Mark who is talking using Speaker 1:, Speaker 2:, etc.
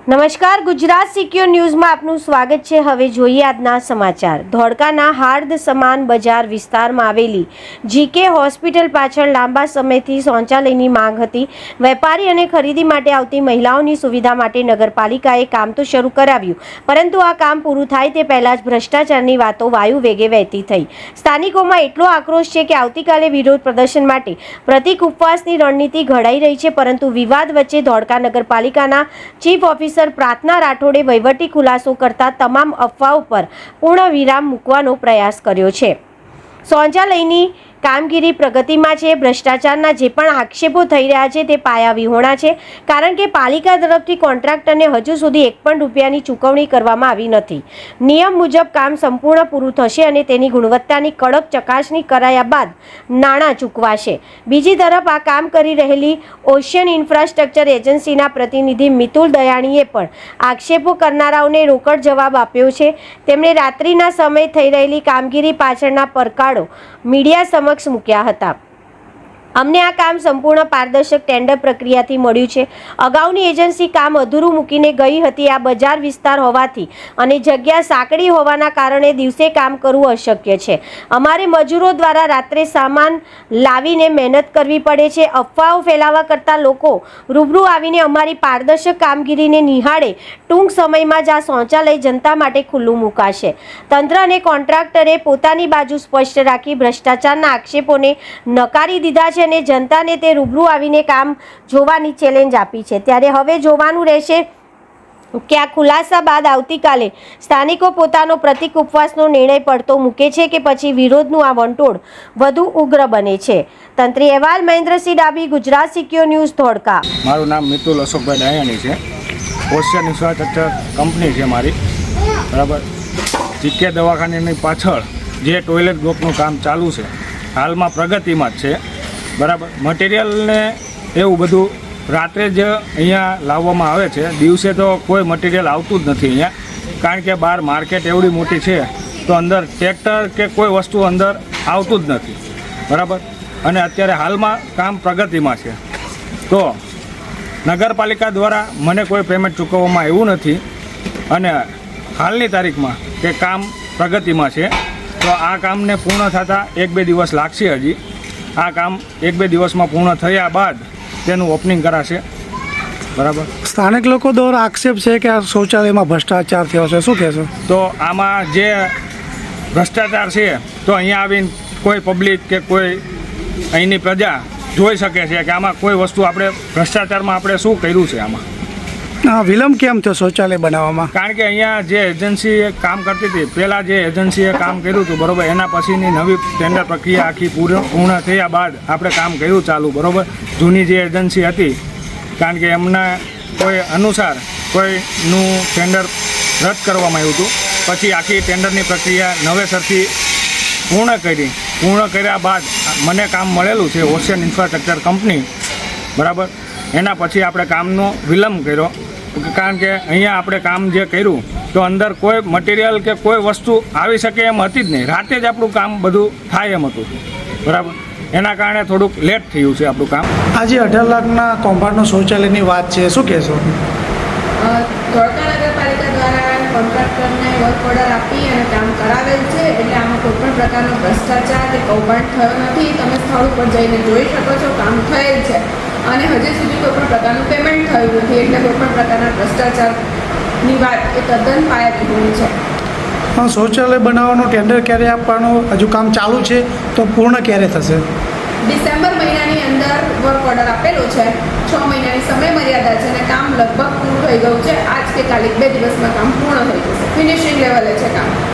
Speaker 1: નમસ્કાર, ગુજરાત સિક્યોર ન્યૂઝમાં આપનું સ્વાગત છે। હવે જોઈએ આજના સમાચાર। ધોળકાના હાર્દ સમાન બજાર વિસ્તારમાં આવેલી જીકે હોસ્પિટલ પાછળ લાંબા સમયથી શૌચાલયની માંગ હતી। વેપારી અને ખરીદી માટે આવતી મહિલાઓની સુવિધા માટે નગરપાલિકાએ કામ તો શરૂ કરાવ્યું, પરંતુ આ કામ પૂરું થાય તે પહેલા જ ભ્રષ્ટાચારની વાતો વાયુ વેગે વહેતી થઈ। સ્થાનિકોમાં એટલો આક્રોશ છે કે આવતીકાલે વિરોધ પ્રદર્શન માટે પ્રતિક ઉપવાસની રણનીતિ ઘડાઈ રહી છે, પરંતુ વિવાદ વચ્ચે ધોળકા નગરપાલિકાના ચીફ ઓફિસર પ્રાર્થના રાઠોડે વહીવટી ખુલાસો કરતા તમામ અફવાઓ પર પૂર્ણ વિરામ મૂકવાનો પ્રયાસ કર્યો છે। શૌચાલયની કામગીરી પ્રગતિમાં છે। ભ્રષ્ટાચારના જે પણ આક્ષેપો થઈ રહ્યા છે તે પાયાવિહોણા છે, કારણ કે પાલિકા તરફથી કોન્ટ્રાક્ટરને હજુ સુધી એક પણ રૂપિયાની ચૂકવણી કરવામાં આવી નથી। નિયમ મુજબ કામ સંપૂર્ણ પૂરું થશે અને તેની ગુણવત્તાની કડક ચકાસણી કરાયા બાદ નાણાં ચૂકવાશે। બીજી તરફ આ કામ કરી રહેલી ઓશિયન ઇન્ફ્રાસ્ટ્રક્ચર એજન્સીના પ્રતિનિધિ મિતુલ દયાણીએ પણ આક્ષેપો કરનારાઓને રોકડ જવાબ આપ્યો છે। તેમણે રાત્રિના સમયે થઈ રહેલી કામગીરી પાછળના પડકારો મીડિયા સમક્ષ મૂક્યા હતા। અમને આ કામ સંપૂર્ણ પારદર્શક ટેન્ડર પ્રક્રિયાથી મળ્યું છે। અગાઉની એજન્સી કામ અધૂરું મૂકીને ગઈ હતી। આ બજાર વિસ્તાર હોવાથી અને જગ્યા સાંકડી હોવાના કારણે દિવસે કામ કરવું અશક્ય છે। અમારે મજૂરો દ્વારા રાત્રે સામાન લાવીને મહેનત કરવી પડે છે। અફવાઓ ફેલાવા કરતાં લોકો રૂબરૂ આવીને અમારી પારદર્શક કામગીરીને નિહાળે। ટૂંક સમયમાં જ આ શૌચાલય જનતા માટે ખુલ્લું મુકાશે। તંત્ર અને કોન્ટ્રાક્ટરે પોતાની બાજુ સ્પષ્ટ રાખી ભ્રષ્ટાચારના આક્ષેપોને નકારી દીધા છે અને જનતાને તે રૂબરૂ આવીને કામ જોવાની ચેલેન્જ આપી છે। ત્યારે હવે જોવાનું રહેશે કે આ ખુલાસા બાદ આવતીકાલે સ્થાનિકો પોતાનો પ્રતિક ઉપવાસનો નિર્ણય પડતો મૂકે છે કે પછી વિરોધનું આ વંટોળ વધુ ઉગ્ર બને છે। તંત્રી અહેવાલ મહેન્દ્રસિંહ ડાભી, ગુજરાત સિક્યોર ન્યૂઝ, ધોળકા।
Speaker 2: મારું નામ મિતુલ અશોકભાઈ ડાયાણી છે। ઓશિયન ઇન્ફ્રાસ્ટ્રક્ચર કંપની છે મારી, બરાબર। જીકે દવાખાનાની પાછળ જે ટોયલેટ બ્લોકનું કામ ચાલુ છે, હાલમાં પ્રગતિમાં જ છે, બરાબર। મટીરિયલને એવું બધું રાત્રે જ અહીંયા લાવવામાં આવે છે, દિવસે તો કોઈ મટીરિયલ આવતું જ નથી અહીંયા, કારણ કે બહાર માર્કેટ એવડી મોટી છે તો અંદર ટ્રેક્ટર કે કોઈ વસ્તુ અંદર આવતું જ નથી, બરાબર। અને અત્યારે હાલમાં કામ પ્રગતિમાં છે, તો નગરપાલિકા દ્વારા મને કોઈ પેમેન્ટ ચૂકવવામાં આવ્યું નથી અને હાલની તારીખમાં કે કામ પ્રગતિમાં છે, તો આ કામને પૂર્ણ થતાં 1-2 દિવસ લાગશે। હજી આ કામ 1-2 દિવસમાં પૂર્ણ થયા બાદ તેનું ઓપનિંગ કરાશે, બરાબર।
Speaker 3: સ્થાનિક લોકો દ્વારા આક્ષેપ છે કે આ શૌચાલયમાં ભ્રષ્ટાચાર થયો છે, શું કહેશો?
Speaker 2: તો આમાં જે ભ્રષ્ટાચાર છે તો અહીંયા આવીને કોઈ પબ્લિક કે કોઈ અહીંની પ્રજા જોઈ શકે છે કે આમાં કોઈ વસ્તુ આપણે ભ્રષ્ટાચારમાં આપણે શું કર્યું છે। આમાં
Speaker 3: વિલંબ કેમ થયો શૌચાલય બનાવવામાં?
Speaker 2: કારણ કે અહીંયા જે એજન્સી કામ કરતી હતી, પહેલાં જે એજન્સીએ કામ કર્યું હતું, બરાબર, એના પછીની નવી ટેન્ડર પ્રક્રિયા આખી પૂર્ણ થયા બાદ આપણે કામ કર્યું ચાલુ, બરાબર। જૂની જે એજન્સી હતી, કારણ કે એમના કોઈ અનુસાર કોઈનું ટેન્ડર રદ કરવામાં આવ્યું હતું, પછી આખી ટેન્ડરની પ્રક્રિયા નવેસરથી પૂર્ણ કર્યા બાદ મને કામ મળેલું છે ઓશિયન ઇન્ફ્રાસ્ટ્રક્ચર કંપની, બરાબર। એના પછી આપણે કામનો વિલંબ કર્યો, કારણ કે અહીંયા આપણે કામ જે કર્યું તો અંદર કોઈ મટીરિયલ કે કોઈ વસ્તુ આવી શકે એમ હતી જ નહીં। રાતે જ આપણું કામ બધું થાય એમ હતું, બરાબર। એના કારણે થોડુંક લેટ થયું છે આપણું કામ।
Speaker 3: આજે 18 લાખના કૌભાંડનું શૌચાલયની વાત છે, શું કહેશો?
Speaker 4: ધોળકા નગરપાલિકા દ્વારા કોન્ટ્રાક્ટરને વર્ક ઓર્ડર આપી અને કામ કરાવેલ છે, એટલે આમાં કોઈપણ પ્રકારનો ભ્રષ્ટાચાર કે કૌભાંડ થયો નથી। તમે સ્થળ ઉપર જઈને જોઈ શકો છો, કામ થયેલ છે અને હજી સુધી કોઈપણ પ્રકારનું પેમેન્ટ થયું નથી, એટલે કોઈપણ પ્રકારના ભ્રષ્ટાચારની વાત એ તદ્દન પાયાવિહોણી છે।
Speaker 3: શૌચાલય બનાવવાનું ટેન્ડર ક્યારે આપવાનું? હજુ કામ ચાલુ છે તો પૂર્ણ ક્યારે થશે?
Speaker 4: ડિસેમ્બર મહિનાની અંદર વર્ક ઓર્ડર આપેલો છે, 6 મહિનાની સમય મર્યાદા છે અને કામ લગભગ પૂરું થઈ ગયું છે। આજ કે કાલે 2 દિવસમાં કામ પૂર્ણ થઈ જશે, ફિનિશિંગ લેવલે છે કામ।